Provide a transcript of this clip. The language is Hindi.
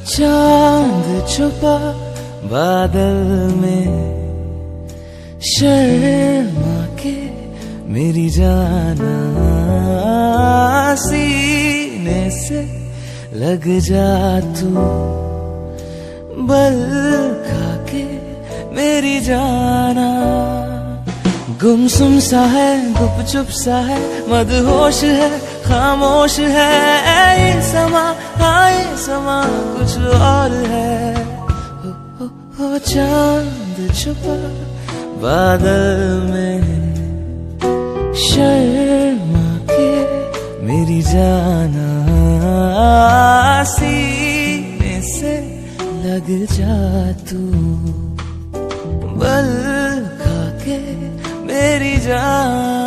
चांद छुपा बादल में, शर्मा के मेरी जाना सीने से लग जा तू, बल खा के मेरी जाना। गुमसुम सा है, गुपचुप सा है, मदहोश है, खामोश है ये समा, हाँ ये समा कुछ और है। हो चांद छुपा बादल में, शर्मा के मेरी जाना सीने से लग जा तू, बल खा के मेरी जान।